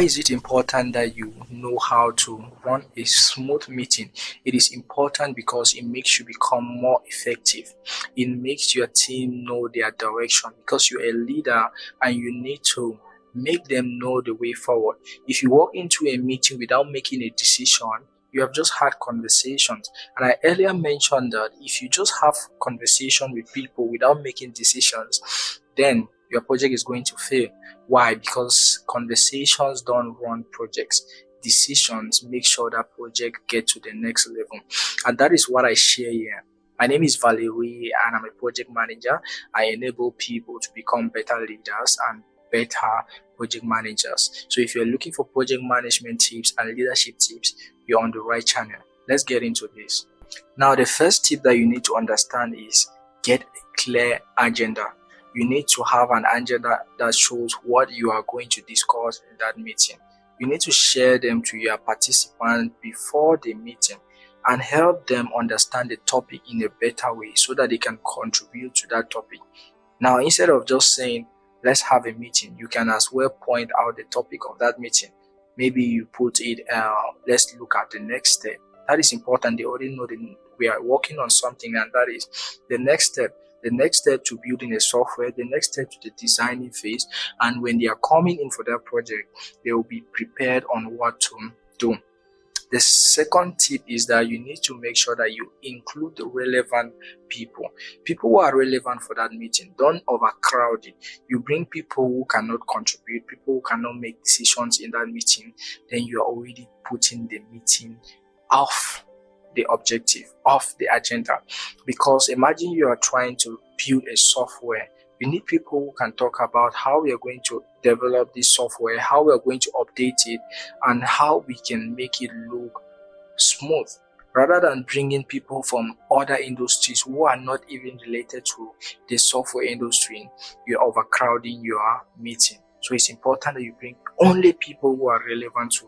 is it important that you know how to run a smooth meeting? It is important because it makes you become more effective. It makes your team know their direction because you're a leader and you need to make them know the way forward. If you walk into a meeting without making a decision, you have just had conversations. And I earlier mentioned that if you just have conversation with people without making decisions, then your project is going to fail. Why? Because conversations don't run projects. Decisions make sure that project get to the next level. And that is what I share here. My name is Valerie and I'm a project manager. I enable people to become better leaders and better project managers. So if you're looking for project management tips and leadership tips, you're on the right channel. Let's get into this. Now, the first tip that you need to understand is get a clear agenda. You need to have an agenda that shows what you are going to discuss in that meeting. You need to share them to your participants before the meeting and help them understand the topic in a better way so that they can contribute to that topic. Now, instead of just saying, let's have a meeting, you can as well point out the topic of that meeting. Maybe you put it, let's look at the next step. That is important. They already know that we are working on something, and that is the next step. The next step to building a software, the next step to the designing phase. And when they are coming in for that project, they will be prepared on what to do. The second tip is that you need to make sure that you include the relevant people. People who are relevant for that meeting. Don't overcrowd it. You bring people who cannot contribute, people who cannot make decisions in that meeting, then you are already putting the meeting off the objective, off the agenda. Because imagine you are trying to build a software. You need people who can talk about how we are going to develop this software, how we are going to update it, and how we can make it look smooth. Rather than bringing people from other industries who are not even related to the software industry, you're overcrowding your meeting. So it's important that you bring only people who are relevant to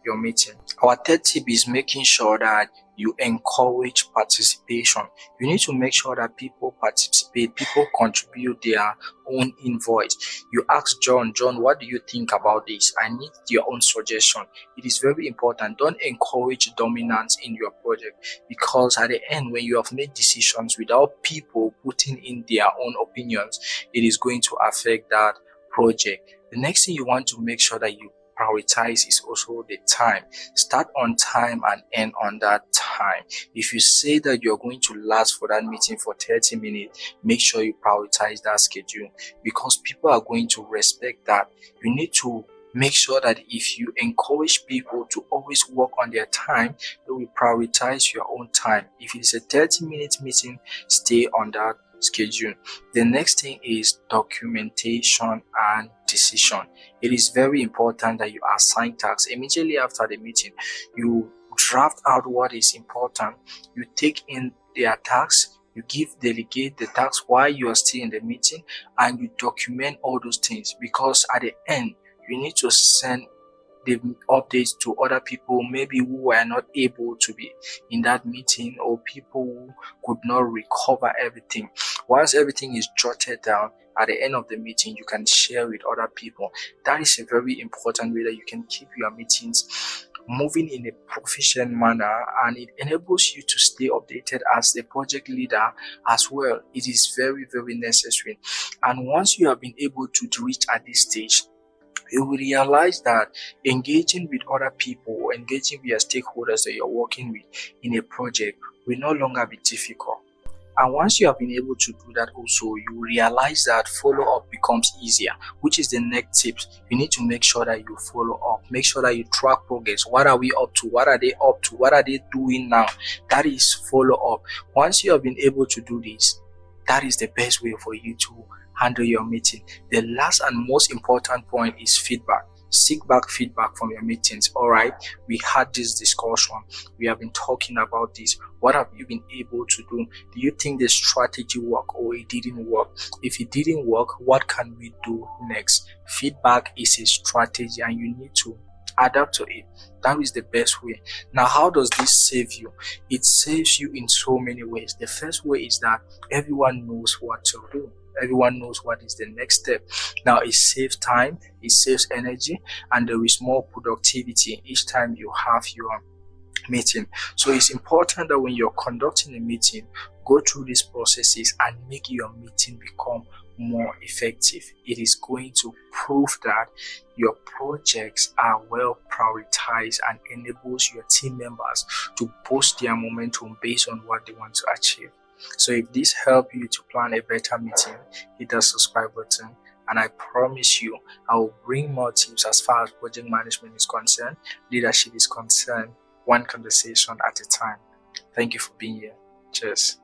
your meeting. Our third tip is making sure that you encourage participation. You need to make sure that people participate, people contribute their own invoice. You ask John, what do you think about this? I need your own suggestion. It is very important. Don't encourage dominance in your project, because at the end, when you have made decisions without people putting in their own opinions, it is going to affect that project. The next thing you want to make sure that you prioritize is also the time. Start on time and end on that time. If you say that you're going to last for that meeting for 30 minutes, make sure you prioritize that schedule, because people are going to respect that. You need to make sure that if you encourage people to always work on their time, they will prioritize your own time. If it's a 30-minute meeting, stay on that schedule. The next thing is documentation and decision. It is very important that you assign tasks. Immediately after the meeting, you draft out what is important, you take in their tasks, you delegate the tasks while you are still in the meeting, and you document all those things, because at the end, you need to send the updates to other people, maybe who were not able to be in that meeting, or people who could not recover everything. Once everything is jotted down, at the end of the meeting, you can share with other people. That is a very important way that you can keep your meetings moving in a proficient manner, and it enables you to stay updated as a project leader as well. It is very, very necessary. And once you have been able to reach at this stage, you will realize that engaging with other people, engaging with your stakeholders that you're working with in a project will no longer be difficult. And once you have been able to do that also, you realize that follow-up becomes easier, which is the next tip. You need to make sure that you follow up. Make sure that you track progress. What are we up to? What are they up to? What are they doing now? That is follow-up. Once you have been able to do this, that is the best way for you to handle your meeting. The last and most important point is feedback. Seek back feedback from your meetings. All right, we had this discussion. We have been talking about this. What have you been able to do? Do you think the strategy worked or it didn't work? If it didn't work, what can we do next? Feedback is a strategy and you need to adapt to it. That is the best way. Now, how does this save you? It saves you in so many ways. The first way is that everyone knows what to do. Everyone knows what is the next step. Now it saves time, it saves energy, and there is more productivity each time you have your meeting. So it's important that when you're conducting a meeting, go through these processes and make your meeting become more effective. It is going to prove that your projects are well prioritized and enables your team members to boost their momentum based on what they want to achieve. So if this helped you to plan a better meeting, hit the subscribe button, and I promise you I will bring more tips as far as project management is concerned, leadership is concerned, one conversation at a time. Thank you for being here. Cheers.